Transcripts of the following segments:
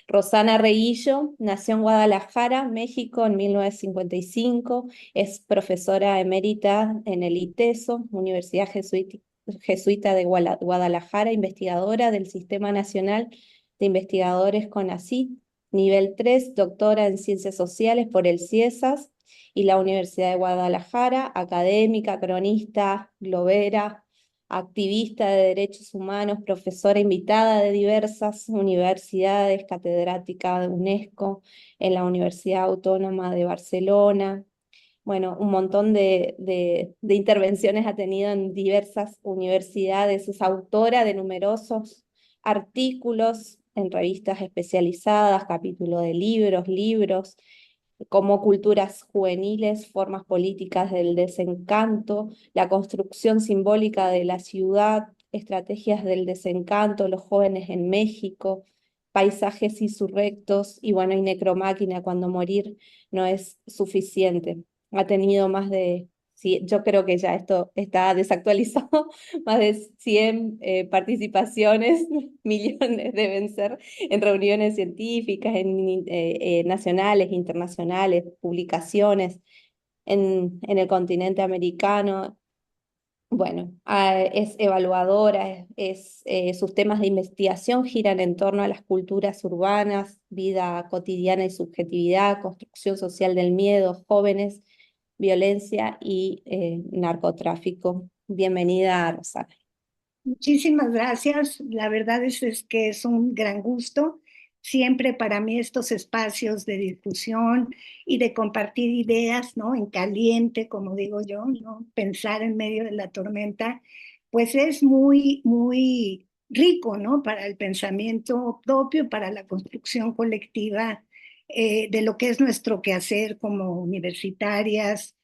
Rosana Reguillo nació en Guadalajara, México, en 1955. Es profesora emérita en el ITESO, Universidad Jesuita de Guadalajara, investigadora del Sistema Nacional de Investigadores CONACYT, nivel 3, doctora en Ciencias Sociales por el CIESAS y la Universidad de Guadalajara, académica, cronista, globera, activista de derechos humanos, profesora invitada de diversas universidades, catedrática de UNESCO en la Universidad Autónoma de Barcelona. Bueno, un montón de intervenciones ha tenido en diversas universidades. Es autora de numerosos artículos en revistas especializadas, capítulos de libros como culturas juveniles, formas políticas del desencanto, la construcción simbólica de la ciudad, estrategias del desencanto, los jóvenes en México, paisajes insurrectos y bueno, y necromáquina cuando morir no es suficiente. Ha tenido más de, sí, yo creo que ya esto está desactualizado, más de 100 participaciones, millones deben ser en reuniones científicas, nacionales, internacionales, publicaciones en el continente americano. Bueno, es evaluadora, sus temas de investigación giran en torno a las culturas urbanas, vida cotidiana y subjetividad, construcción social del miedo, jóvenes, violencia y narcotráfico. Bienvenida, Rosana. Muchísimas gracias. La verdad es que es un gran gusto. Siempre para mí estos espacios de discusión y de compartir ideas, ¿no? En caliente, como digo yo, ¿no? Pensar en medio de la tormenta, pues es muy, muy rico, ¿no? Para el pensamiento propio, para la construcción colectiva de lo que es nuestro quehacer como universitarias,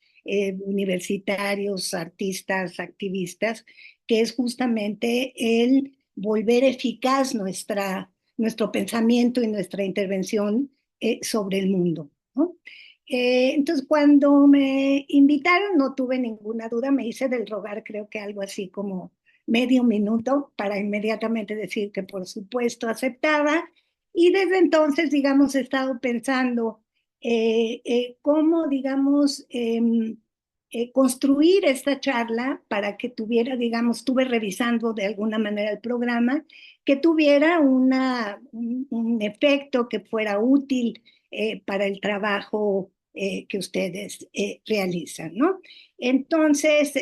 universitarios, artistas, activistas, que es justamente el volver eficaz nuestro pensamiento y nuestra intervención sobre el mundo, ¿no? Entonces, cuando me invitaron, no tuve ninguna duda, me hice del rogar, creo que algo así como medio minuto para inmediatamente decir que por supuesto aceptaba. Y desde entonces, digamos, he estado pensando cómo, digamos, construir esta charla para que tuviera, digamos, estuve revisando de alguna manera el programa, que tuviera un efecto que fuera útil para el trabajo que ustedes realizan, ¿no? Entonces,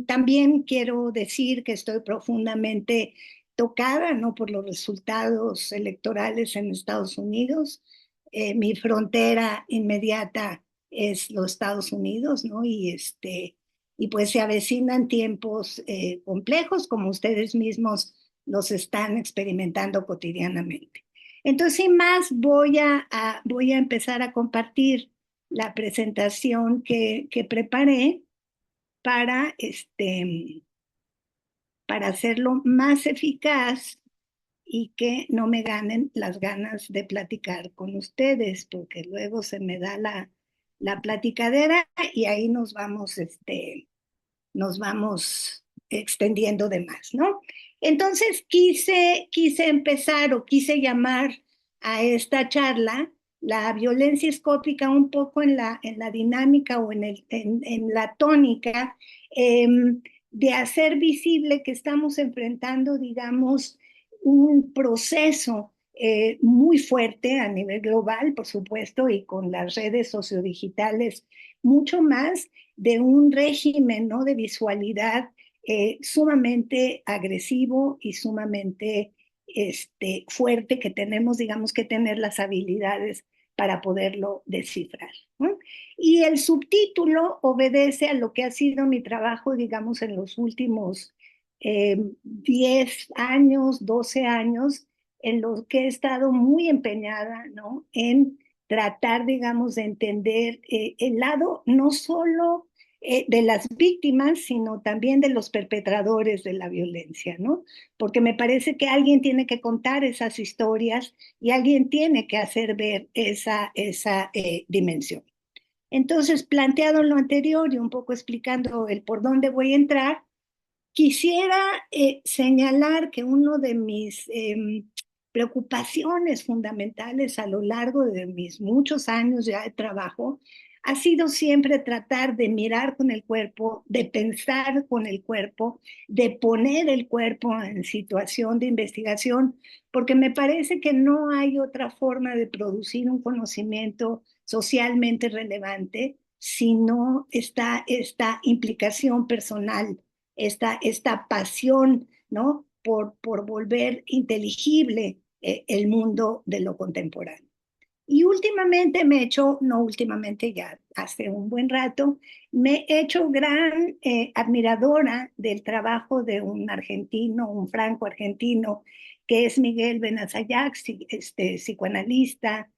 también quiero decir que estoy profundamente tocada, ¿no? Por los resultados electorales en Estados Unidos. Mi frontera inmediata es los Estados Unidos, ¿no? Y pues se avecinan tiempos complejos como ustedes mismos los están experimentando cotidianamente. Entonces, sin más, voy a empezar a compartir la presentación que preparé para, para hacerlo más eficaz y que no me ganen las ganas de platicar con ustedes, porque luego se me da la platicadera y ahí nos vamos extendiendo de más, ¿no? Entonces quise empezar o quise llamar a esta charla la violencia escópica un poco en la dinámica o en la tónica eh, de hacer visible que estamos enfrentando, digamos, un proceso muy fuerte a nivel global, por supuesto, y con las redes sociodigitales mucho más de un régimen, ¿no? De visualidad sumamente agresivo y sumamente fuerte que tenemos, digamos, que tener las habilidades para poderlo descifrar, ¿no? Y el subtítulo obedece a lo que ha sido mi trabajo, digamos, en los últimos 10 años, 12 años, en los que he estado muy empeñada, ¿no? En tratar, digamos, de entender el lado no solo de las víctimas, sino también de los perpetradores de la violencia, ¿no? Porque me parece que alguien tiene que contar esas historias y alguien tiene que hacer ver esa dimensión. Entonces, planteado lo anterior y un poco explicando el por dónde voy a entrar, quisiera señalar que uno de mis preocupaciones fundamentales a lo largo de mis muchos años ya de trabajo ha sido siempre tratar de mirar con el cuerpo, de pensar con el cuerpo, de poner el cuerpo en situación de investigación, porque me parece que no hay otra forma de producir un conocimiento socialmente relevante si no está esta implicación personal, esta pasión, ¿no? Por volver inteligible el mundo de lo contemporáneo. Y últimamente me he hecho, no últimamente, ya hace un buen rato, me he hecho gran admiradora del trabajo de un argentino, un franco argentino, que es Miguel Benazayac, psicoanalista,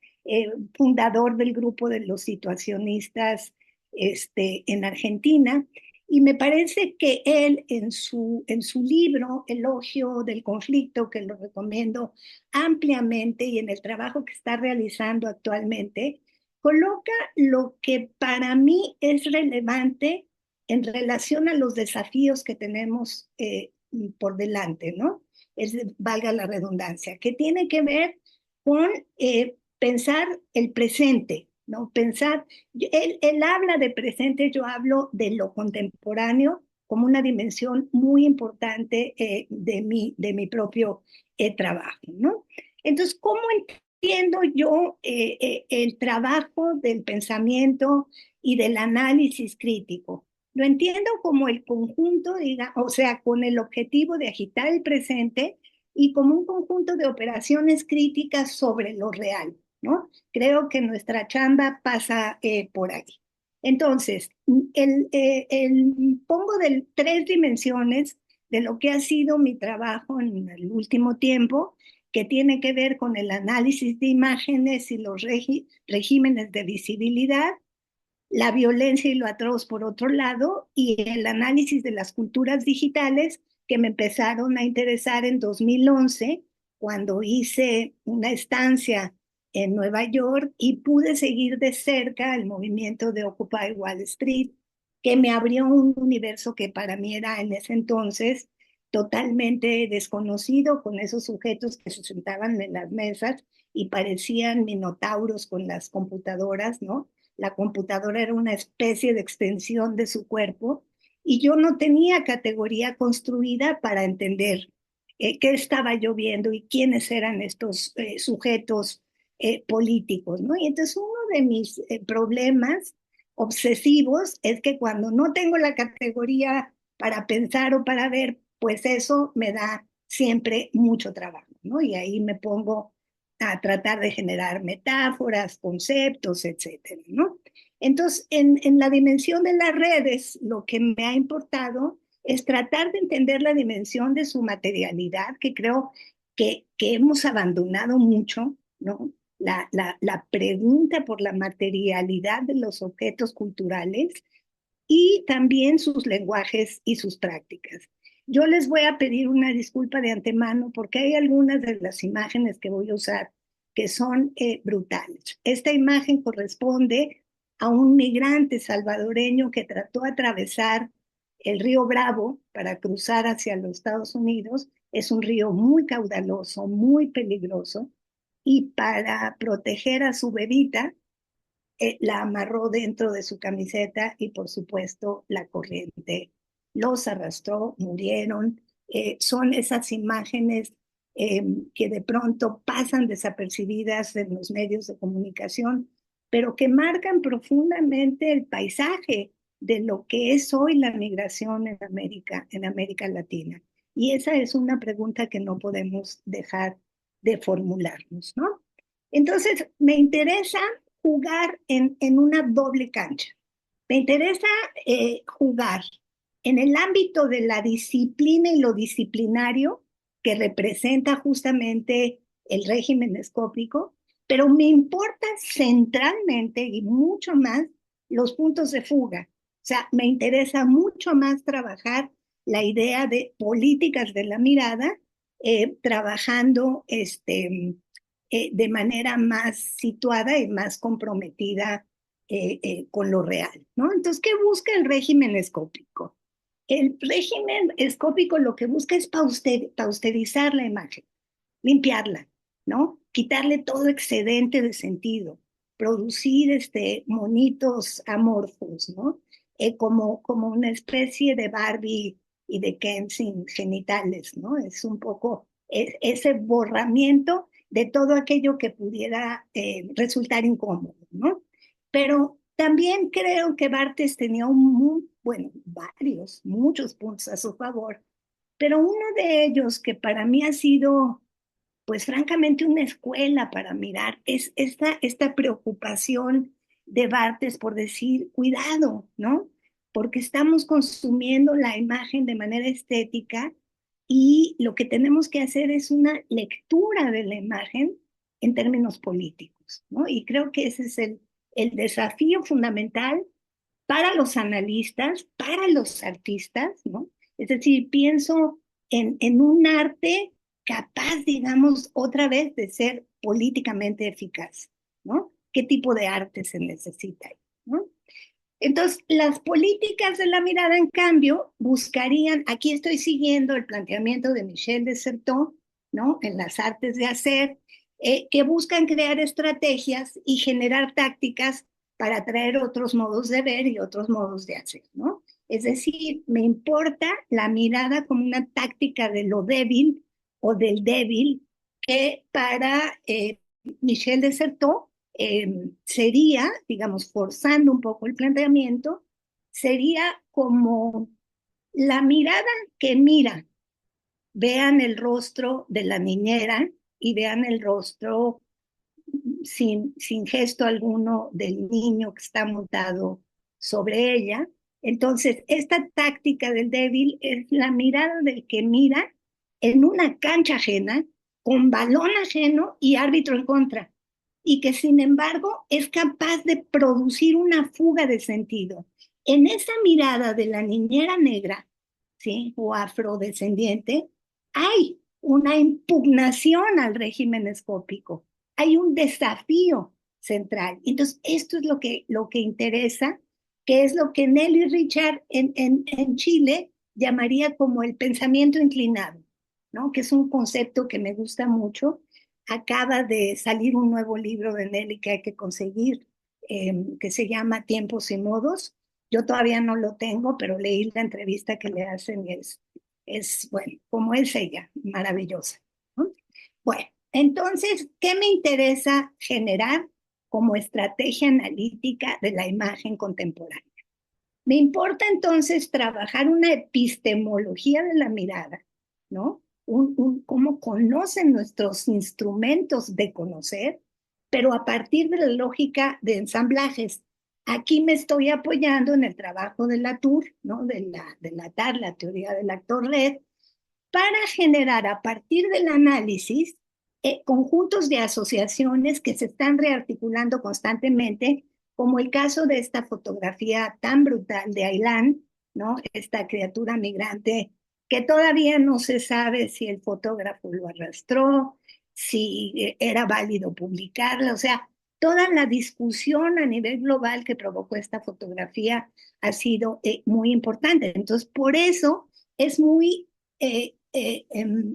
fundador del grupo de los situacionistas en Argentina. Y me parece que él en su libro Elogio del Conflicto, que lo recomiendo ampliamente y en el trabajo que está realizando actualmente, coloca lo que para mí es relevante en relación a los desafíos que tenemos por delante, ¿no? Valga la redundancia, que tiene que ver con pensar el presente, ¿no? Pensar, él habla de presente, yo hablo de lo contemporáneo como una dimensión muy importante de mi propio trabajo, ¿no? Entonces, ¿cómo entiendo yo el trabajo del pensamiento y del análisis crítico? Lo entiendo como el conjunto, o sea, con el objetivo de agitar el presente y como un conjunto de operaciones críticas sobre lo real, ¿no? Creo que nuestra chamba pasa por ahí. Entonces, pongo tres dimensiones de lo que ha sido mi trabajo en el último tiempo, que tiene que ver con el análisis de imágenes y los regímenes de visibilidad, la violencia y lo atroz por otro lado, y el análisis de las culturas digitales que me empezaron a interesar en 2011, cuando hice una estancia en Nueva York y pude seguir de cerca el movimiento de Occupy Wall Street, que me abrió un universo que para mí era en ese entonces totalmente desconocido, con esos sujetos que se sentaban en las mesas y parecían minotauros con las computadoras, ¿no? La computadora era una especie de extensión de su cuerpo y yo no tenía categoría construida para entender qué estaba yo viendo y quiénes eran estos sujetos políticos, ¿no? Y entonces uno de mis problemas obsesivos es que cuando no tengo la categoría para pensar o para ver, pues eso me da siempre mucho trabajo, ¿no? Y ahí me pongo a tratar de generar metáforas, conceptos, etcétera, ¿no? Entonces, en la dimensión de las redes, lo que me ha importado es tratar de entender la dimensión de su materialidad, que creo que hemos abandonado mucho, ¿no? La pregunta por la materialidad de los objetos culturales y también sus lenguajes y sus prácticas. Yo les voy a pedir una disculpa de antemano porque hay algunas de las imágenes que voy a usar que son brutales. Esta imagen corresponde a un migrante salvadoreño que trató de atravesar el río Bravo para cruzar hacia los Estados Unidos. Es un río muy caudaloso, muy peligroso, y para proteger a su bebita, la amarró dentro de su camiseta y por supuesto la corriente los arrastró, murieron. Son esas imágenes que de pronto pasan desapercibidas en los medios de comunicación, pero que marcan profundamente el paisaje de lo que es hoy la migración en América Latina. Y esa es una pregunta que no podemos dejar de formularnos, ¿no? Entonces, me interesa jugar en una doble cancha. Me interesa jugar en el ámbito de la disciplina y lo disciplinario que representa justamente el régimen escópico, pero me importa centralmente y mucho más los puntos de fuga. O sea, me interesa mucho más trabajar la idea de políticas de la mirada, trabajando de manera más situada y más comprometida con lo real, ¿no? Entonces, ¿qué busca el régimen escópico? El régimen escópico lo que busca es pausterizar la imagen, limpiarla. ¿no? Quitarle todo excedente de sentido, producir monitos amorfos, ¿no? Como una especie de Barbie y de Ken sin genitales, ¿no? Es un poco ese borramiento de todo aquello que pudiera resultar incómodo, ¿no? Pero también creo que Barthes tenía bueno, muchos puntos a su favor, pero uno de ellos que para mí ha sido, pues francamente, una escuela para mirar, es esta preocupación de Barthes por decir, cuidado, ¿no? Porque estamos consumiendo la imagen de manera estética y lo que tenemos que hacer es una lectura de la imagen en términos políticos, ¿no? Y creo que ese es el desafío fundamental para los analistas, para los artistas, ¿no? Es decir, pienso en un arte capaz, digamos, otra vez de ser políticamente eficaz, ¿no? ¿Qué tipo de arte se necesita ahí, ¿no? Entonces, las políticas de la mirada, en cambio, buscarían, aquí estoy siguiendo el planteamiento de Michel de Certeau, ¿no? En las artes de hacer, que buscan crear estrategias y generar tácticas para traer otros modos de ver y otros modos de hacer, ¿no? Es decir, me importa la mirada como una táctica de lo débil o del débil, que para Michel de Certeau sería, digamos, forzando un poco el planteamiento, sería como la mirada que mira, vean el rostro de la niñera y vean el rostro sin gesto alguno del niño que está montado sobre ella. Entonces, esta táctica del débil es la mirada del que mira en una cancha ajena, con balón ajeno y árbitro en contra, y que sin embargo es capaz de producir una fuga de sentido. En esa mirada de la niñera negra, ¿sí? O afrodescendiente, hay una impugnación al régimen escópico, hay un desafío central. Entonces, esto es lo que interesa, que es lo que Nelly Richard en Chile llamaría como el pensamiento inclinado, ¿no? Que es un concepto que me gusta mucho. Acaba de salir un nuevo libro de Nelly que hay que conseguir, que se llama Tiempos y Modos. Yo todavía no lo tengo, pero leí la entrevista que le hacen y bueno, como es ella, maravillosa, ¿no? Bueno, entonces, ¿qué me interesa generar como estrategia analítica de la imagen contemporánea? Me importa entonces trabajar una epistemología de la mirada, ¿no? Cómo conocen nuestros instrumentos de conocer, pero a partir de la lógica de ensamblajes. Aquí me estoy apoyando en el trabajo de Latour, ¿no? De la TAR, la teoría del actor red, para generar a partir del análisis conjuntos de asociaciones que se están rearticulando constantemente, como el caso de esta fotografía tan brutal de Ailán, ¿no? Esta criatura migrante que todavía no se sabe si el fotógrafo lo arrastró, si era válido publicarla, o sea, toda la discusión a nivel global que provocó esta fotografía ha sido muy importante. Entonces, por eso es muy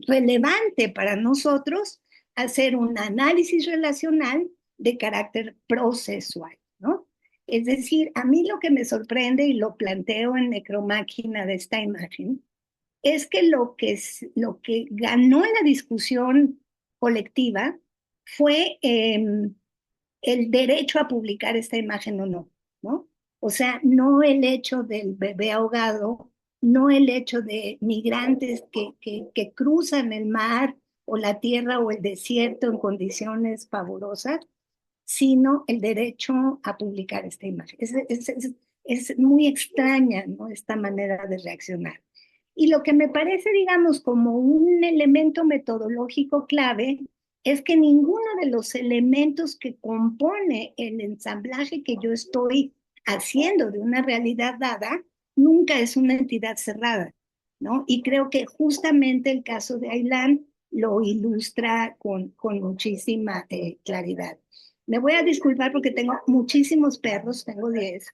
relevante para nosotros hacer un análisis relacional de carácter procesual, ¿no? Es decir, a mí lo que me sorprende y lo planteo en Necromáquina de esta imagen es que lo que ganó en la discusión colectiva fue el derecho a publicar esta imagen o no, ¿no? O sea, no el hecho del bebé ahogado, no el hecho de migrantes que cruzan el mar o la tierra o el desierto en condiciones pavorosas, sino el derecho a publicar esta imagen. Es muy extraña, ¿no? Esta manera de reaccionar. Y lo que me parece, digamos, como un elemento metodológico clave es que ninguno de los elementos que compone el ensamblaje que yo estoy haciendo de una realidad dada nunca es una entidad cerrada, ¿no? Y creo que justamente el caso de Ailán lo ilustra con muchísima claridad. Me voy a disculpar porque tengo muchísimos perros, tengo 10,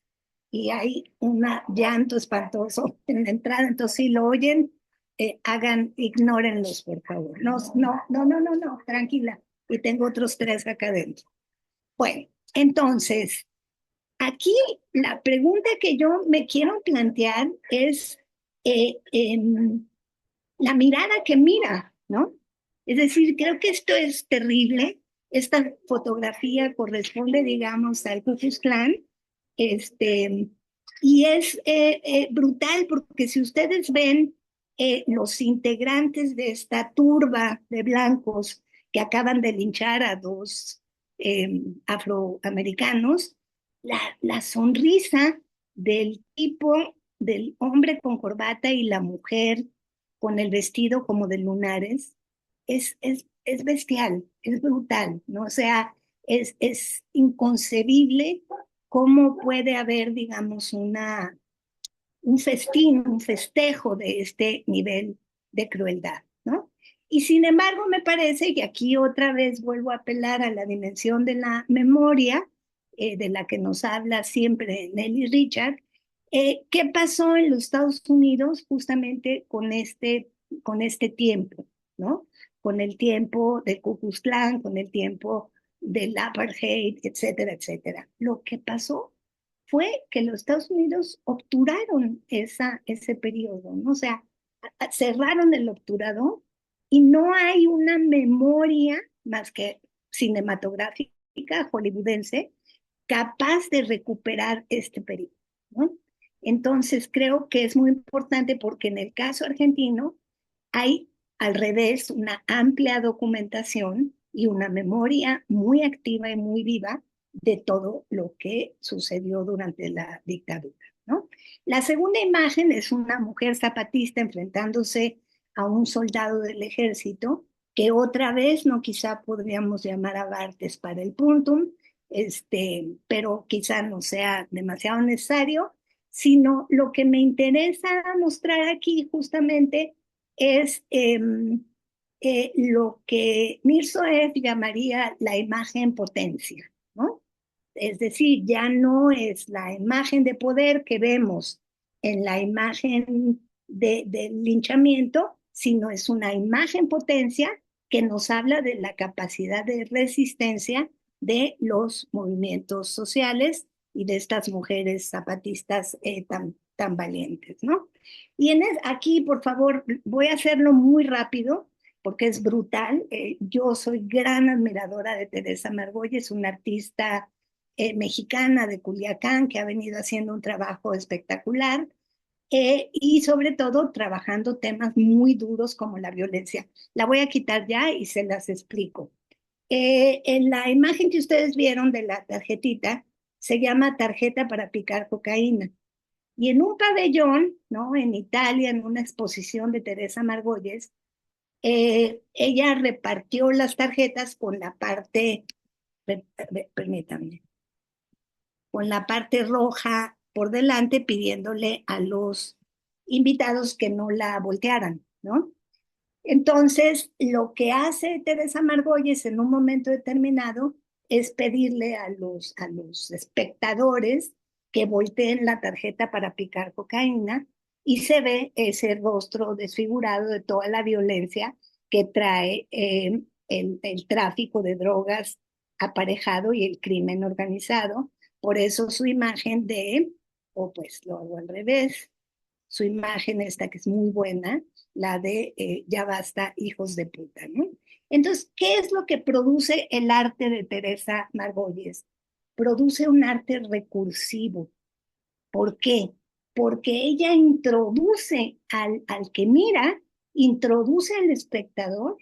y hay un llanto espantoso en la entrada, entonces si lo oyen, ignórenlos, por favor. No, no, no, no, no, no, tranquila. y tengo otros 3 acá adentro. Bueno, entonces, aquí la pregunta que yo me quiero plantear es la mirada que mira, ¿no? Es decir, creo que esto es terrible. Esta fotografía corresponde, digamos, al Ku Klux Klan, y es brutal porque si ustedes ven los integrantes de esta turba de blancos que acaban de linchar a 2 afroamericanos, la sonrisa del tipo, del hombre con corbata y la mujer con el vestido como de lunares, es bestial, es brutal, ¿no? O sea, es inconcebible cómo puede haber, digamos, un festín, un festejo de este nivel de crueldad, ¿no? Y sin embargo, me parece, y aquí otra vez vuelvo a apelar a la dimensión de la memoria, de la que nos habla siempre Nelly Richard, ¿qué pasó en los Estados Unidos justamente con este tiempo, ¿no? Con el tiempo del Ku Klux Klan, con el tiempo del apartheid, etcétera, etcétera. Lo que pasó fue que los Estados Unidos obturaron ese periodo, ¿no? O sea, cerraron el obturador y no hay una memoria más que cinematográfica hollywoodense capaz de recuperar este periodo, ¿no? Entonces creo que es muy importante porque en el caso argentino hay al revés una amplia documentación y una memoria muy activa y muy viva de todo lo que sucedió durante la dictadura, ¿no? La segunda imagen es una mujer zapatista enfrentándose a un soldado del ejército, que otra vez no quizá podríamos llamar a Bartes para el puntum, pero quizá no sea demasiado necesario, sino lo que me interesa mostrar aquí justamente es lo que Mirzoev llamaría la imagen potencia, ¿no? Es decir, ya no es la imagen de poder que vemos en la imagen del linchamiento, sino es una imagen potencia que nos habla de la capacidad de resistencia de los movimientos sociales y de estas mujeres zapatistas tan valientes, ¿no? Y aquí, por favor, voy a hacerlo muy rápido porque es brutal. Yo soy gran admiradora de Teresa Margolles, una artista mexicana de Culiacán que ha venido haciendo un trabajo espectacular y sobre todo trabajando temas muy duros como la violencia. La voy a quitar ya y se las explico. En la imagen que ustedes vieron de la tarjetita, se llama tarjeta para picar cocaína. Y en un pabellón, ¿no? En Italia, en una exposición de Teresa Margolles, ella repartió las tarjetas con la parte, permítanme, con la parte roja por delante, pidiéndole a los invitados que no la voltearan, ¿no? Entonces, lo que hace Teresa Margolles en un momento determinado es pedirle a los espectadores que volteen la tarjeta para picar cocaína y se ve ese rostro desfigurado de toda la violencia que trae el tráfico de drogas aparejado y el crimen organizado. Por eso su imagen o pues lo hago al revés, su imagen esta que es muy buena, la de ya basta, hijos de puta, ¿no? Entonces, ¿qué es lo que produce el arte de Teresa Margolles? Produce un arte recursivo. ¿Por qué? Porque ella introduce al que mira, introduce al espectador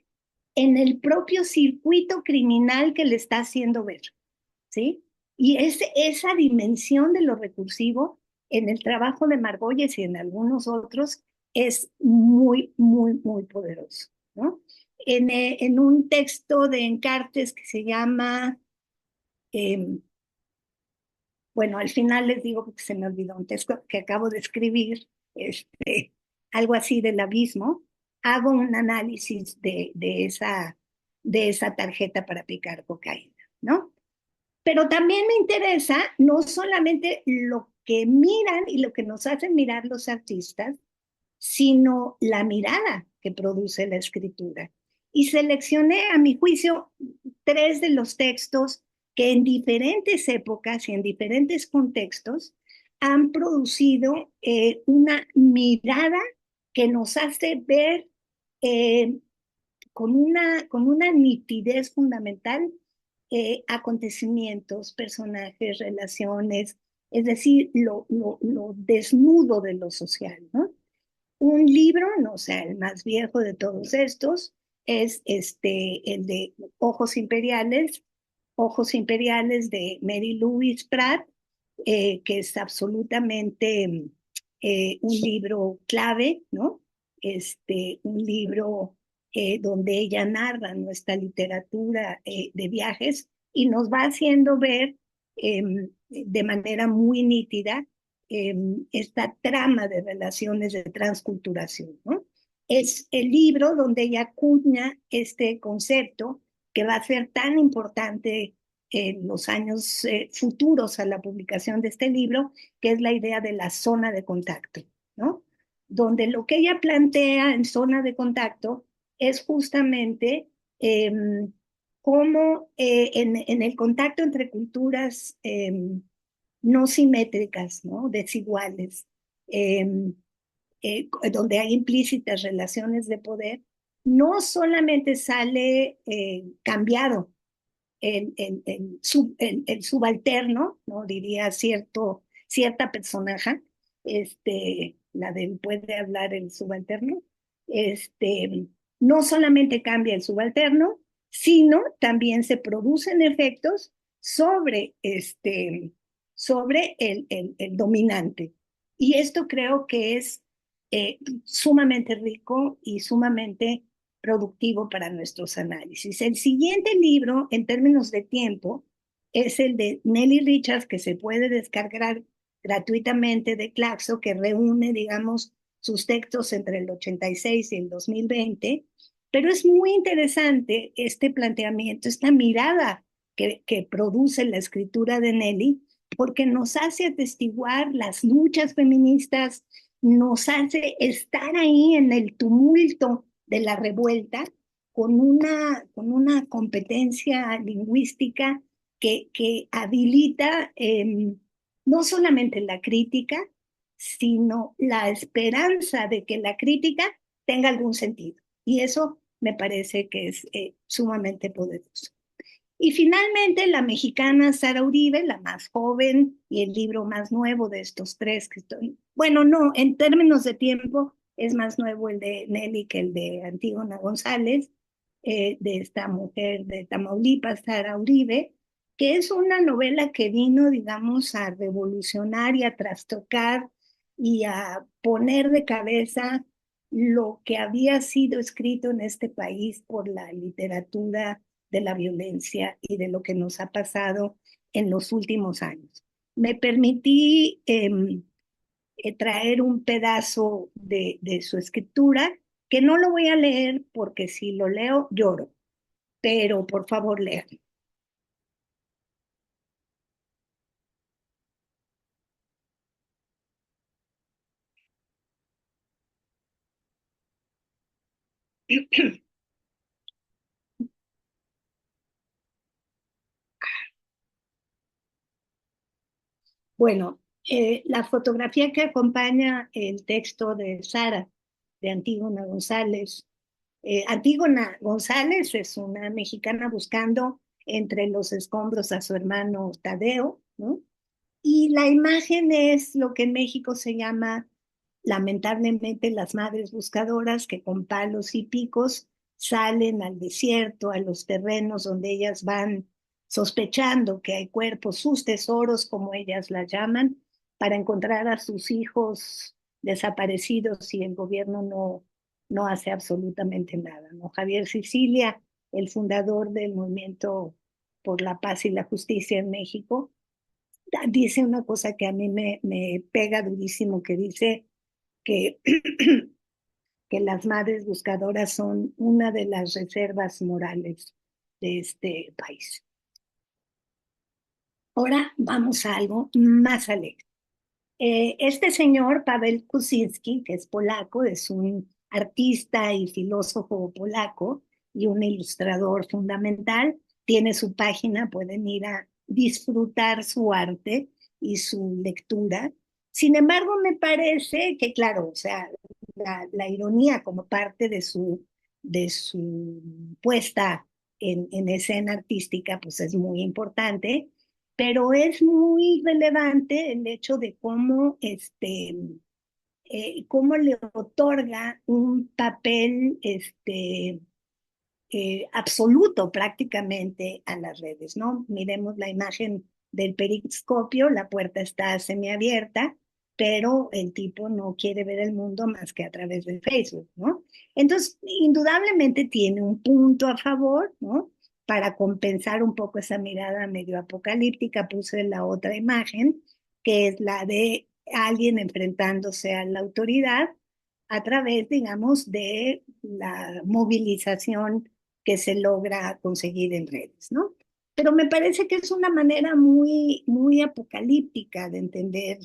en el propio circuito criminal que le está haciendo ver, ¿sí? Y esa dimensión de lo recursivo en el trabajo de Margolles y en algunos otros es muy, muy, muy poderoso, ¿no? En un texto de Encartes que se llama, eh, bueno, al final les digo porque se me olvidó un texto que acabo de escribir, algo así del abismo, hago un análisis de esa tarjeta para picar cocaína, ¿no? Pero también me interesa no solamente lo que miran y lo que nos hacen mirar los artistas, sino la mirada que produce la escritura. Y seleccioné, a mi juicio, tres de los textos que en diferentes épocas y en diferentes contextos han producido una mirada que nos hace ver eh, con una nitidez fundamental acontecimientos, personajes, relaciones, es decir, lo desnudo de lo social, ¿no? Un libro, no sé, el más viejo de todos estos, es el de Ojos Imperiales de Mary Louise Pratt, que es absolutamente un libro clave, ¿no? Un libro donde ella narra nuestra literatura de viajes y nos va haciendo ver de manera muy nítida esta trama de relaciones de transculturación, ¿no? Es el libro donde ella acuña este concepto que va a ser tan importante en los años futuros a la publicación de este libro, que es la idea de la zona de contacto, ¿no? Donde lo que ella plantea en zona de contacto es justamente eh, cómo en el contacto entre culturas no simétricas, ¿no? Desiguales, eh, donde hay implícitas relaciones de poder, no solamente sale cambiado el subalterno, ¿no? Diría cierta personaje, la del puede hablar el subalterno, este, no solamente cambia el subalterno, sino también se producen efectos sobre, sobre el dominante. Y esto creo que es sumamente rico y sumamente productivo para nuestros análisis. El siguiente libro, en términos de tiempo, es el de Nelly Richards, que se puede descargar gratuitamente de Claxo, que reúne, digamos, sus textos entre el 86 y el 2020, pero es muy interesante este planteamiento, esta mirada que produce la escritura de Nelly, porque nos hace atestiguar las luchas feministas, nos hace estar ahí en el tumulto de la revuelta con una competencia lingüística que habilita no solamente la crítica, sino la esperanza de que la crítica tenga algún sentido. Y eso me parece que es sumamente poderoso. Y finalmente, la mexicana Sara Uribe, la más joven y el libro más nuevo de estos tres que estoy. Bueno, no, en términos de tiempo es más nuevo el de Nelly que el de Antígona González, de esta mujer de Tamaulipas, Sara Uribe, que es una novela que vino, digamos, a revolucionar y a trastocar y a poner de cabeza lo que había sido escrito en este país por la literatura de la violencia y de lo que nos ha pasado en los últimos años. Me permití traer un pedazo de su escritura, que no lo voy a leer porque si lo leo lloro, pero por favor lean. Bueno, la fotografía que acompaña el texto de Sara, de Antígona González. Antígona González es una mexicana buscando entre los escombros a su hermano Tadeo, ¿no? Y la imagen es lo que en México se llama, lamentablemente, las madres buscadoras que con palos y picos salen al desierto, a los terrenos donde ellas van sospechando que hay cuerpos, sus tesoros, como ellas las llaman, para encontrar a sus hijos desaparecidos y el gobierno no hace absolutamente nada, ¿no? Javier Sicilia, el fundador del movimiento por la paz y la justicia en México, dice una cosa que a mí me pega durísimo, que dice que, que las madres buscadoras son una de las reservas morales de este país. Ahora vamos a algo más alegre. Este señor, Paweł Kuczynski, que es polaco, es un artista y filósofo polaco y un ilustrador fundamental, tiene su página, pueden ir a disfrutar su arte y su lectura. Sin embargo, me parece que, claro, o sea, la ironía como parte de su puesta en escena artística, pues es muy importante, pero es muy relevante el hecho de cómo, cómo le otorga un papel absoluto prácticamente a las redes, ¿no? Miremos la imagen del periscopio, la puerta está semiabierta, pero el tipo no quiere ver el mundo más que a través de Facebook, ¿no? Entonces, indudablemente tiene un punto a favor, ¿no? Para compensar un poco esa mirada medio apocalíptica, puse la otra imagen, que es la de alguien enfrentándose a la autoridad a través, digamos, de la movilización que se logra conseguir en redes, ¿no? Pero me parece que es una manera muy, muy apocalíptica de entender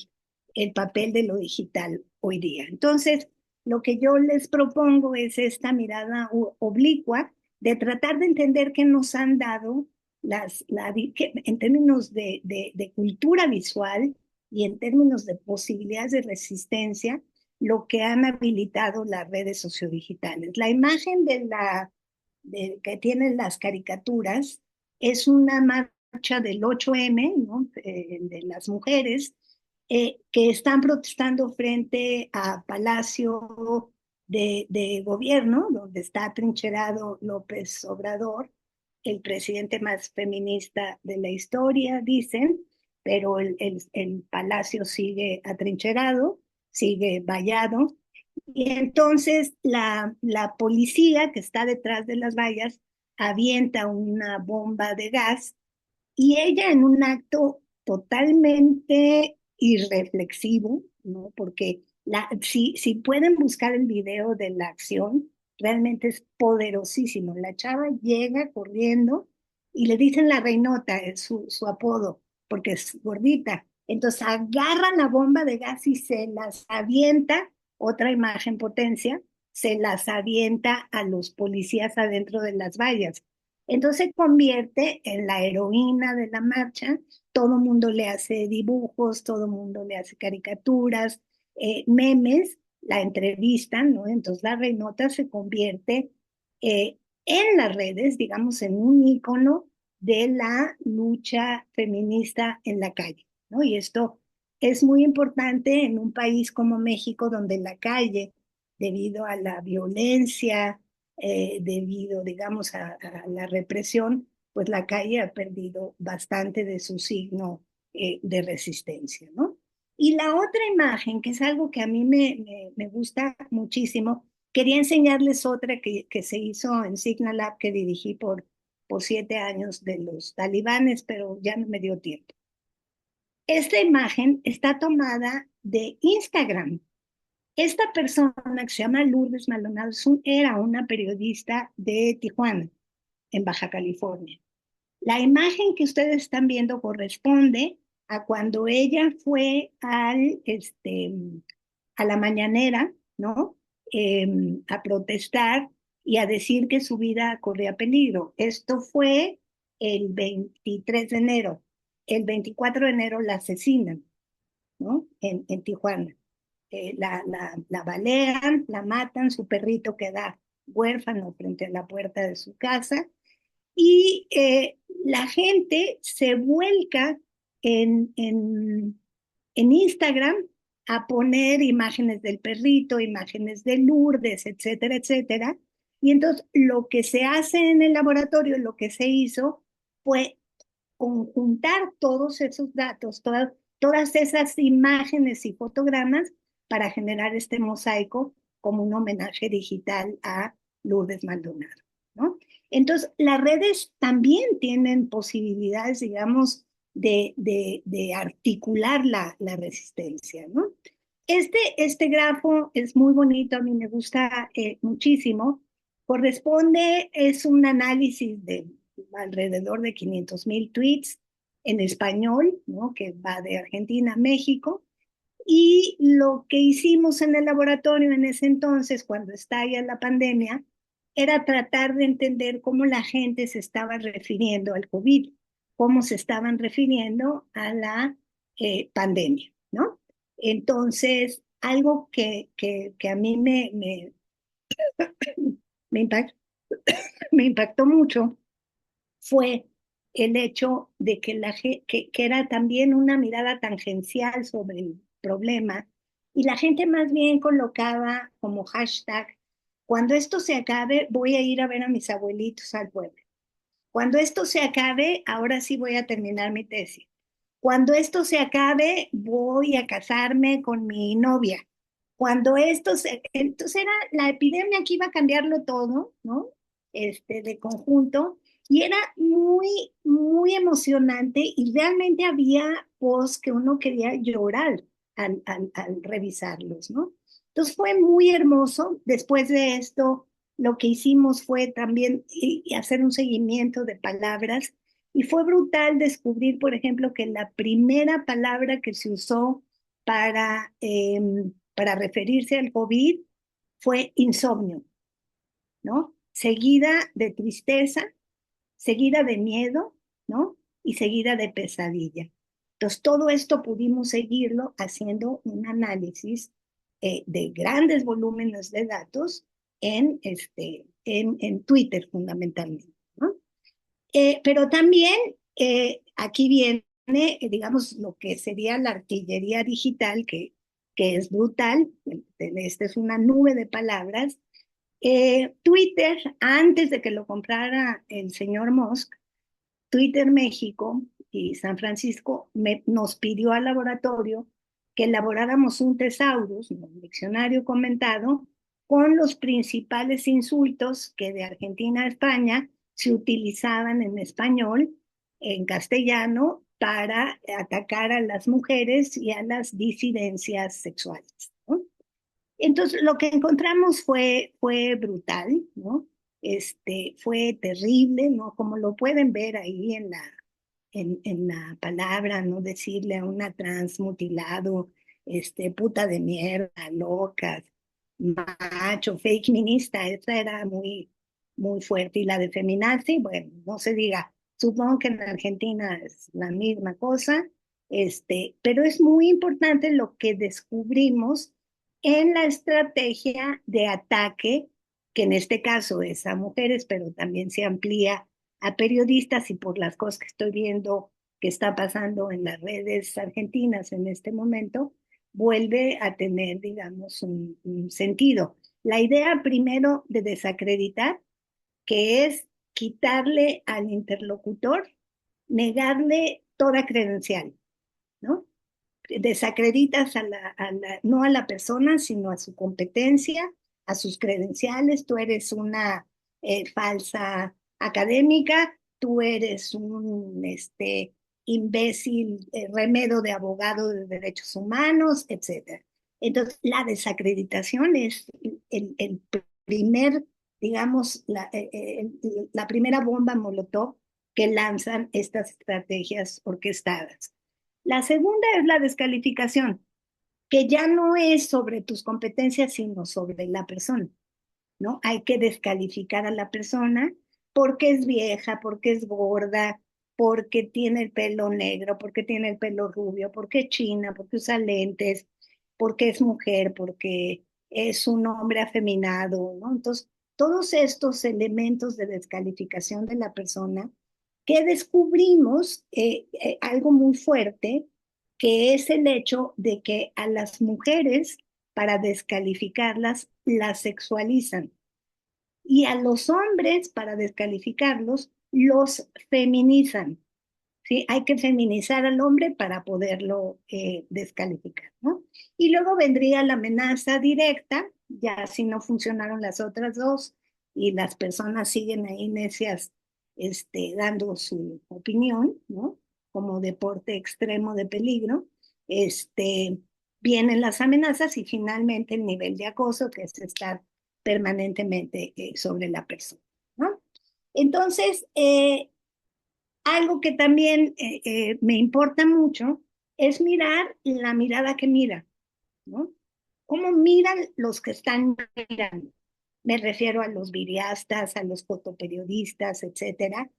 el papel de lo digital hoy día. Entonces, lo que yo les propongo es esta mirada oblicua de tratar de entender qué nos han dado en términos de cultura visual y en términos de posibilidades de resistencia, lo que han habilitado las redes sociodigitales. La imagen que tienen las caricaturas es una marcha del 8M, ¿no? De las mujeres que están protestando frente a Palacio de Gobierno, donde está atrincherado López Obrador, el presidente más feminista de la historia, dicen, pero el palacio sigue atrincherado, sigue vallado, y entonces la policía que está detrás de las vallas avienta una bomba de gas y ella en un acto totalmente irreflexivo, ¿no? Porque si pueden buscar el video de la acción, realmente es poderosísimo. La chava llega corriendo y le dicen la reinota, es su apodo, porque es gordita. Entonces agarra la bomba de gas y se las avienta, otra imagen potencia, se las avienta a los policías adentro de las vallas. Entonces se convierte en la heroína de la marcha, todo el mundo le hace dibujos, todo el mundo le hace caricaturas, memes, la entrevistan, ¿no? Entonces la reinota se convierte en las redes, digamos, en un ícono de la lucha feminista en la calle, ¿no? Y esto es muy importante en un país como México, donde la calle, debido a la violencia, debido, digamos, a la represión, pues la calle ha perdido bastante de su signo de resistencia, ¿no? Y la otra imagen, que es algo que a mí me gusta muchísimo, quería enseñarles otra que se hizo en Signal Lab que dirigí por 7 años de los talibanes, pero ya no me dio tiempo. Esta imagen está tomada de Instagram. Esta persona que se llama Lourdes Maldonado era una periodista de Tijuana, en Baja California. La imagen que ustedes están viendo corresponde a cuando ella fue a la mañanera, ¿no? A protestar y a decir que su vida corría peligro. Esto fue el 23 de enero. El 24 de enero la asesinan, ¿no? En Tijuana. La balean, la matan, su perrito queda huérfano frente a la puerta de su casa y la gente se vuelca en, en, en Instagram a poner imágenes del perrito, imágenes de Lourdes, etcétera, etcétera. Y entonces lo que se hace en el laboratorio, lo que se hizo fue conjuntar todos esos datos, todas esas imágenes y fotogramas para generar este mosaico como un homenaje digital a Lourdes Maldonado, ¿no? Entonces, las redes también tienen posibilidades, digamos, de articular la resistencia, ¿no? Este grafo es muy bonito, a mí me gusta muchísimo. Corresponde, es un análisis de alrededor de 500,000 tweets en español, ¿no? Que va de Argentina a México. Y lo que hicimos en el laboratorio en ese entonces, cuando estalla la pandemia, era tratar de entender cómo la gente se estaba refiriendo al COVID, cómo se estaban refiriendo a la pandemia, ¿no? Entonces, algo que a mí me, impact, me impactó mucho fue el hecho de que era también una mirada tangencial sobre el problema y la gente más bien colocaba como hashtag, cuando esto se acabe, voy a ir a ver a mis abuelitos al pueblo. Cuando esto se acabe, ahora sí voy a terminar mi tesis. Cuando esto se acabe, voy a casarme con mi novia. Entonces era la epidemia que iba a cambiarlo todo, ¿no? De conjunto. Y era muy, muy emocionante y realmente había posts que uno quería llorar al revisarlos, ¿no? Entonces fue muy hermoso. Después de esto, lo que hicimos fue también hacer un seguimiento de palabras y fue brutal descubrir, por ejemplo, que la primera palabra que se usó para referirse al COVID fue insomnio, ¿no? Seguida de tristeza, seguida de miedo, ¿no? Y seguida de pesadilla. Entonces, todo esto pudimos seguirlo haciendo un análisis de grandes volúmenes de datos en Twitter fundamentalmente, ¿no? Pero también aquí viene, digamos, lo que sería la artillería digital, que es brutal. Esta es una nube de palabras. Twitter, antes de que lo comprara el señor Musk, Twitter México y San Francisco nos pidió al laboratorio que elaboráramos un thesaurus, un diccionario comentado, con los principales insultos que de Argentina a España se utilizaban en español, en castellano, para atacar a las mujeres y a las disidencias sexuales, ¿no? Entonces, lo que encontramos fue brutal, ¿no? Fue terrible, ¿no? Como lo pueden ver ahí en la palabra, ¿no? Decirle a una trans mutilado, puta de mierda, loca, macho, fake minista, esa era muy, muy fuerte. Y la de feminazi, bueno, no se diga, supongo que en Argentina es la misma cosa, pero es muy importante lo que descubrimos en la estrategia de ataque, que en este caso es a mujeres, pero también se amplía a periodistas y por las cosas que estoy viendo que está pasando en las redes argentinas en este momento, vuelve a tener, digamos, un sentido. La idea primero de desacreditar, que es quitarle al interlocutor, negarle toda credencial, ¿no? Desacreditas no a la persona, sino a su competencia, a sus credenciales. Tú eres una falsa académica, tú eres un imbécil remedo de abogado de derechos humanos, etcétera. Entonces, la desacreditación es el primer, digamos, la primera bomba molotov que lanzan estas estrategias orquestadas. La segunda es la descalificación, que ya no es sobre tus competencias, sino sobre la persona, ¿no? Hay que descalificar a la persona porque es vieja, porque es gorda, porque tiene el pelo negro, porque tiene el pelo rubio, porque es china, porque usa lentes, porque es mujer, porque es un hombre afeminado, ¿no? Entonces, todos estos elementos de descalificación de la persona que descubrimos algo muy fuerte, que es el hecho de que a las mujeres, para descalificarlas, las sexualizan y a los hombres, para descalificarlos, los feminizan. ¿Sí? Hay que feminizar al hombre para poderlo descalificar, ¿no? Y luego vendría la amenaza directa, ya si no funcionaron las otras dos y las personas siguen ahí necias dando su opinión, ¿no? Como deporte extremo de peligro, vienen las amenazas y finalmente el nivel de acoso, que es estar permanentemente sobre la persona, ¿no? Entonces, algo que también me importa mucho es mirar la mirada que mira, ¿no? ¿Cómo miran los que están mirando? Me refiero a los videastas, a los fotoperiodistas, etcétera.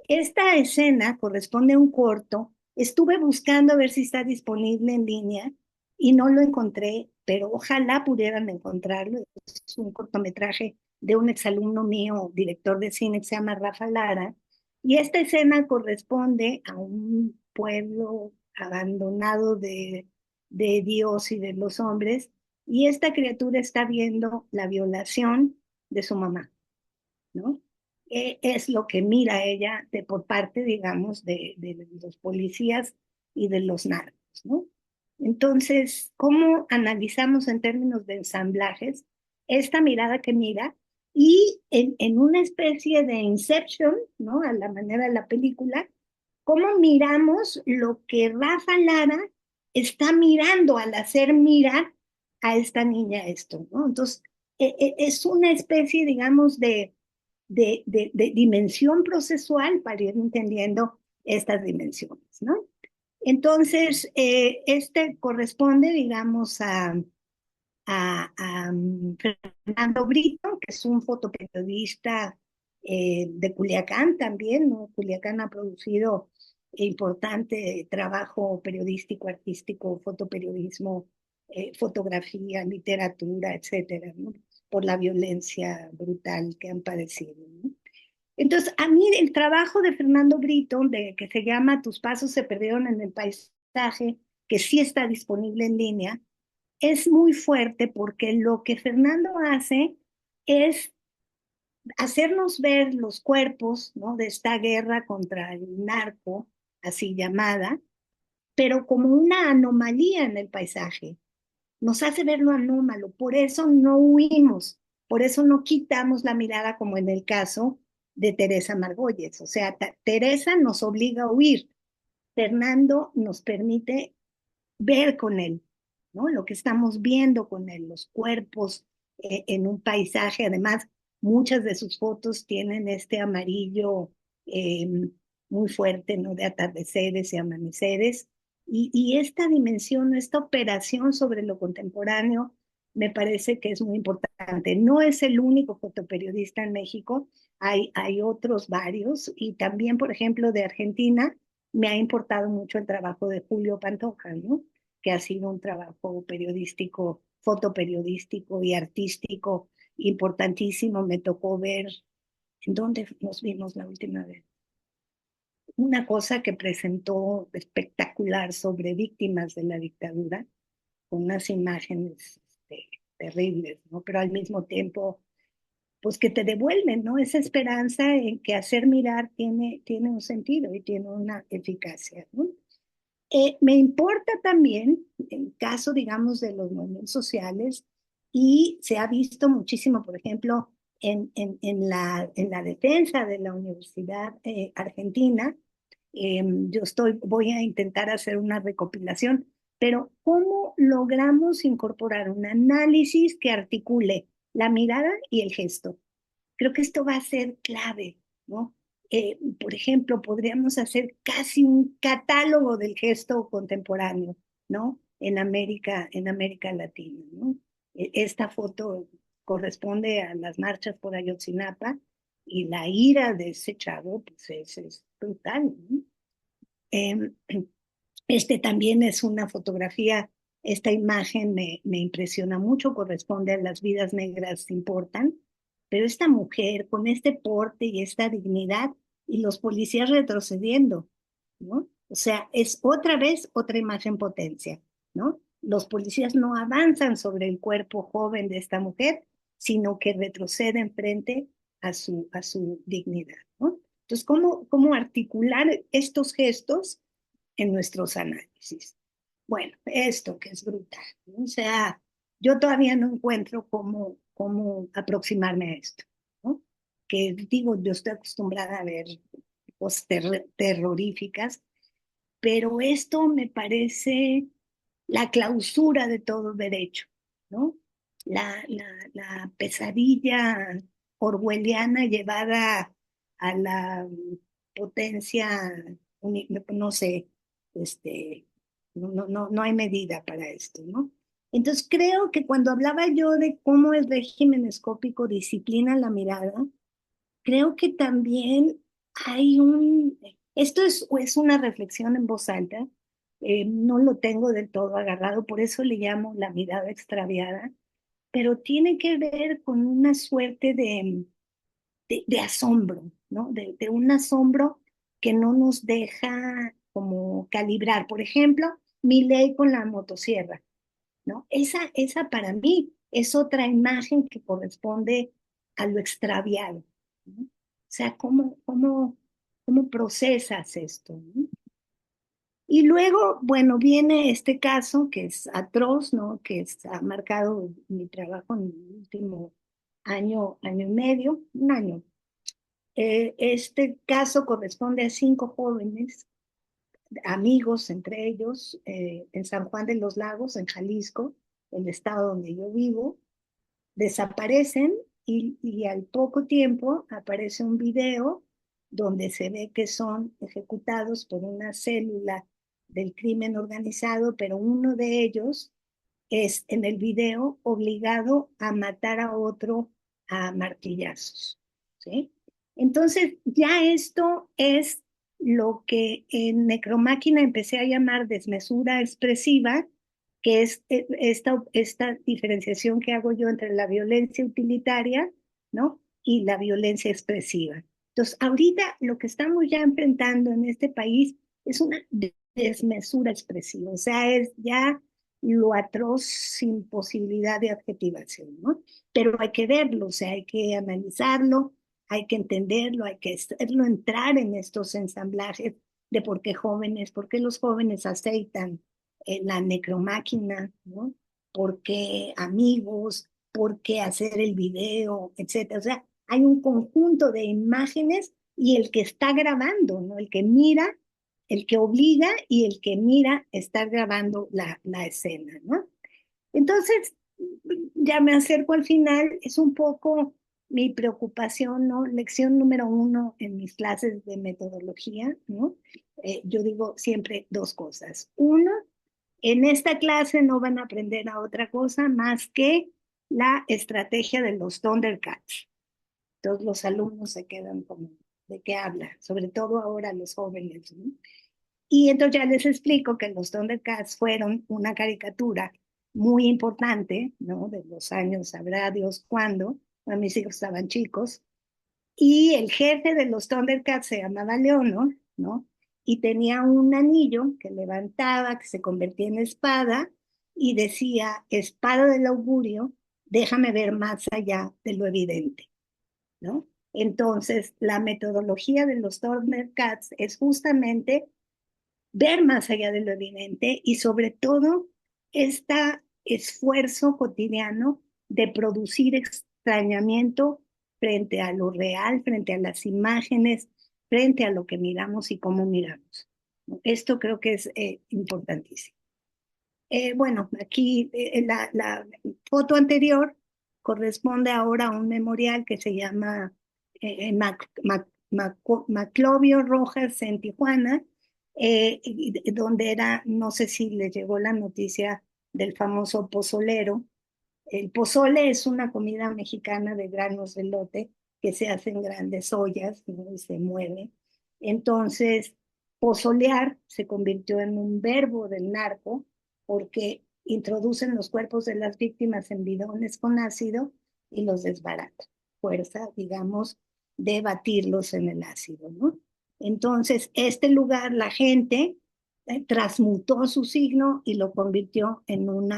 Esta escena corresponde a un corto. Estuve buscando a ver si está disponible en línea y no lo encontré, pero ojalá pudieran encontrarlo. Es un cortometraje de un exalumno mío, director de cine, que se llama Rafa Lara. Y esta escena corresponde a un pueblo abandonado de Dios y de los hombres. Y esta criatura está viendo la violación de su mamá, ¿no? Es lo que mira ella por parte, digamos, de los policías y de los narcos, ¿no? Entonces, ¿cómo analizamos en términos de ensamblajes esta mirada que mira y en una especie de inception, ¿no? A la manera de la película, cómo miramos lo que Rafa Lara está mirando al hacer mirar a esta niña esto, ¿no? Entonces, es una especie, digamos, de dimensión procesual para ir entendiendo estas dimensiones, ¿no? Entonces, este corresponde, digamos, a Fernando Brito, que es un fotoperiodista de Culiacán también, ¿no? Culiacán ha producido importante trabajo periodístico, artístico, fotoperiodismo, fotografía, literatura, etcétera, ¿no? Por la violencia brutal que han padecido, ¿no? Entonces, a mí el trabajo de Fernando Brito, que se llama Tus pasos se perdieron en el paisaje, que sí está disponible en línea, es muy fuerte porque lo que Fernando hace es hacernos ver los cuerpos, ¿no? De esta guerra contra el narco, así llamada, pero como una anomalía en el paisaje. Nos hace ver lo anómalo, por eso no huimos, por eso no quitamos la mirada como en el caso de Teresa Margolles. O sea, Teresa nos obliga a huir, Fernando nos permite ver con él, ¿no? Lo que estamos viendo con él, los cuerpos en un paisaje. Además, muchas de sus fotos tienen este amarillo eh, muy fuerte, ¿no? De atardeceres y amaneceres. Y esta dimensión, esta operación sobre lo contemporáneo, me parece que es muy importante. No es el único fotoperiodista en México, hay otros varios, y también, por ejemplo, de Argentina, me ha importado mucho el trabajo de Julio Pantoja, ¿no? Que ha sido un trabajo periodístico, fotoperiodístico y artístico importantísimo. Me tocó ver en dónde nos vimos la última vez. Una cosa que presentó espectacular sobre víctimas de la dictadura, con unas imágenes terribles, ¿no? Pero al mismo tiempo, pues que te devuelven, ¿no? Esa esperanza en que hacer mirar tiene un sentido y tiene una eficacia, ¿no? Me importa también el caso, digamos, de los movimientos sociales y se ha visto muchísimo, por ejemplo, en la defensa de la Universidad Argentina. Voy a intentar hacer una recopilación, pero ¿cómo logramos incorporar un análisis que articule la mirada y el gesto? Creo que esto va a ser clave, ¿no? Por ejemplo, podríamos hacer casi un catálogo del gesto contemporáneo, ¿no? En América Latina, ¿no? Esta foto corresponde a las marchas por Ayotzinapa y la ira de ese chavo, pues es brutal, ¿no? Eh, este también es una fotografía, esta imagen me impresiona mucho, corresponde a Las vidas negras importan, pero esta mujer con este porte y esta dignidad y los policías retrocediendo, ¿no? O sea, es otra vez otra imagen potencia, ¿no? Los policías no avanzan sobre el cuerpo joven de esta mujer, sino que retroceden frente a su dignidad, ¿no? Entonces, ¿cómo articular estos gestos en nuestros análisis? Bueno, esto que es brutal, ¿no? O sea, yo todavía no encuentro cómo aproximarme a esto, ¿no? Que digo, yo estoy acostumbrada a ver cosas terroríficas, pero esto me parece la clausura de todo derecho, ¿no? La pesadilla orwelliana llevada a la potencia, no sé, este, no hay medida para esto, ¿no? Entonces creo que cuando hablaba yo de cómo el régimen escópico disciplina la mirada, creo que también hay esto es una reflexión en voz alta, no lo tengo del todo agarrado, por eso le llamo la mirada extraviada, pero tiene que ver con una suerte de asombro, ¿no? De un asombro que no nos deja como calibrar. Por ejemplo, mi ley con la motosierra, ¿no? Esa para mí es otra imagen que corresponde a lo extraviado, ¿no? O sea, ¿cómo procesas esto, ¿no? Y luego, bueno, viene este caso que es atroz, ¿no? Ha marcado mi trabajo en el último año y medio, un año. Este caso corresponde a 5 jóvenes, amigos entre ellos, en San Juan de los Lagos, en Jalisco, el estado donde yo vivo. Desaparecen y al poco tiempo aparece un video donde se ve que son ejecutados por una célula del crimen organizado, pero uno de ellos es en el video obligado a matar a otro a martillazos, ¿sí? Entonces, ya esto es lo que en Necromáquina empecé a llamar desmesura expresiva, que es esta diferenciación que hago yo entre la violencia utilitaria, ¿no? Y la violencia expresiva. Entonces, ahorita lo que estamos ya enfrentando en este país es una desmesura expresiva, o sea, es ya lo atroz sin posibilidad de adjetivación, ¿no? Pero hay que verlo, o sea, hay que analizarlo, hay que entenderlo, hay que hacerlo entrar en estos ensamblajes de por qué los jóvenes aceitan la necromáquina, ¿no? ¿Por qué amigos? ¿Por qué hacer el video? Etcétera. O sea, hay un conjunto de imágenes y el que está grabando, ¿no? El que mira, el que obliga y el que mira estar grabando la escena, ¿no? Entonces, ya me acerco al final, es un poco mi preocupación, ¿no? Lección número 1 en mis clases de metodología, ¿no? Yo digo siempre 2 cosas. Uno, en esta clase no van a aprender a otra cosa más que la estrategia de los Thundercats. Todos los alumnos se quedan como, ¿de qué habla? Sobre todo ahora los jóvenes, ¿no? Y entonces ya les explico que los Thundercats fueron una caricatura muy importante, ¿no? De los años, sabrá Dios cuándo, cuando mis hijos estaban chicos, y el jefe de los Thundercats se llamaba Leonor, ¿no? Y tenía un anillo que levantaba, que se convertía en espada, y decía, espada del augurio, déjame ver más allá de lo evidente, ¿no? Entonces, la metodología de los Thundercats es justamente ver más allá de lo evidente y sobre todo este esfuerzo cotidiano de producir extrañamiento frente a lo real, frente a las imágenes, frente a lo que miramos y cómo miramos. Esto creo que es importantísimo. Bueno, aquí la foto anterior corresponde ahora a un memorial que se llama Maclovio Rojas en Tijuana, donde era, no sé si les llegó la noticia del famoso pozolero. El pozole es una comida mexicana de granos de lote que se hace en grandes ollas, ¿no? Y se mueve. Entonces, pozolear se convirtió en un verbo del narco porque introducen los cuerpos de las víctimas en bidones con ácido y los desbaratan. Fuerza, digamos, de batirlos en el ácido, ¿no? Entonces, este lugar, la gente transmutó su signo y lo convirtió en un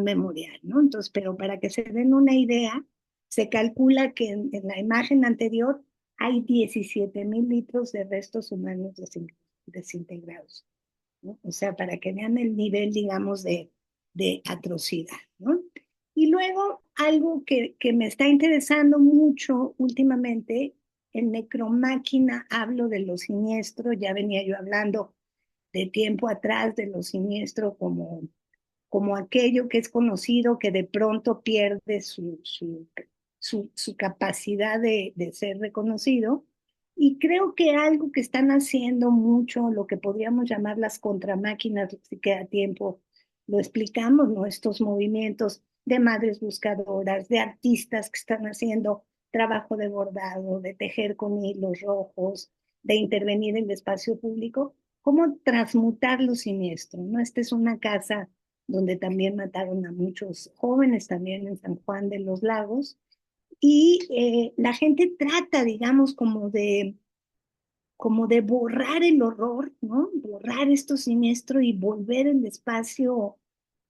memorial, ¿no? Entonces, pero para que se den una idea, se calcula que en la imagen anterior hay 17,000 litros de restos humanos desintegrados, ¿no? O sea, para que vean el nivel, digamos, de atrocidad, ¿no? Y luego, algo que me está interesando mucho últimamente, en Necromáquina hablo de lo siniestro, ya venía yo hablando de tiempo atrás de lo siniestro como aquello que es conocido que de pronto pierde su capacidad de ser reconocido. Y creo que algo que están haciendo mucho, lo que podríamos llamar las contramáquinas, si queda tiempo, lo explicamos, ¿no? Estos movimientos de madres buscadoras, de artistas que están haciendo trabajo de bordado, de tejer con hilos rojos, de intervenir en el espacio público, cómo transmutar lo siniestro, ¿no? Esta es una casa donde también mataron a muchos jóvenes, también en San Juan de los Lagos, y la gente trata, digamos, como de borrar el horror, ¿no? Borrar esto siniestro y volver el espacio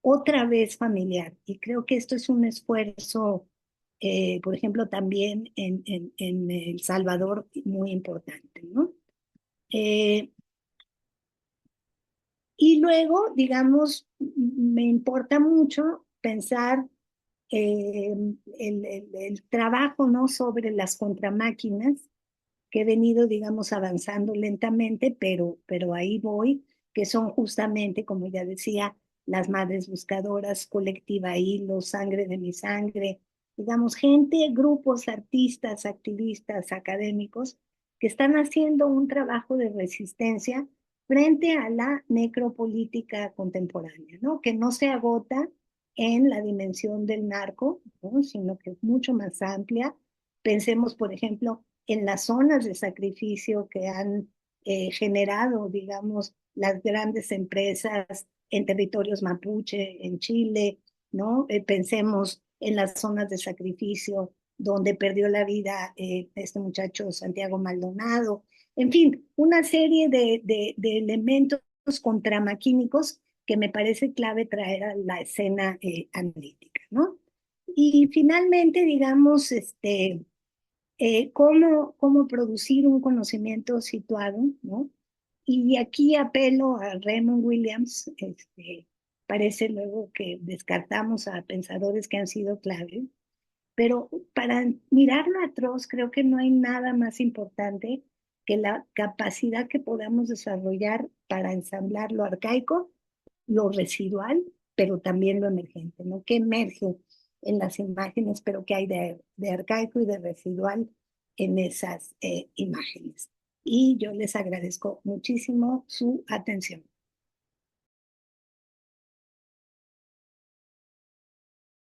otra vez familiar. Y creo que esto es un esfuerzo, por ejemplo, también en El Salvador muy importante, ¿no? Eh, y luego, digamos, me importa mucho pensar el trabajo, ¿no? Sobre las contramáquinas que he venido, digamos, avanzando lentamente, pero ahí voy, que son justamente, como ya decía, las madres buscadoras, Colectiva Hilo, Sangre de mi Sangre, digamos, gente, grupos, artistas, activistas, académicos, que están haciendo un trabajo de resistencia frente a la necropolítica contemporánea, ¿no? Que no se agota en la dimensión del narco, ¿no? Sino que es mucho más amplia. Pensemos, por ejemplo, en las zonas de sacrificio que han generado, digamos, las grandes empresas en territorios mapuche, en Chile, ¿no? Pensemos en las zonas de sacrificio donde perdió la vida este muchacho Santiago Maldonado. En fin, una serie de elementos contramaquínicos que me parece clave traer a la escena analítica, ¿no? Y finalmente, digamos, cómo producir un conocimiento situado, ¿no? Y aquí apelo a Raymond Williams, parece luego que descartamos a pensadores que han sido clave, pero para mirar lo atroz creo que no hay nada más importante que la capacidad que podamos desarrollar para ensamblar lo arcaico, lo residual, pero también lo emergente, ¿no? Que emerge en las imágenes, pero que hay de arcaico y de residual en esas imágenes. Y yo les agradezco muchísimo su atención.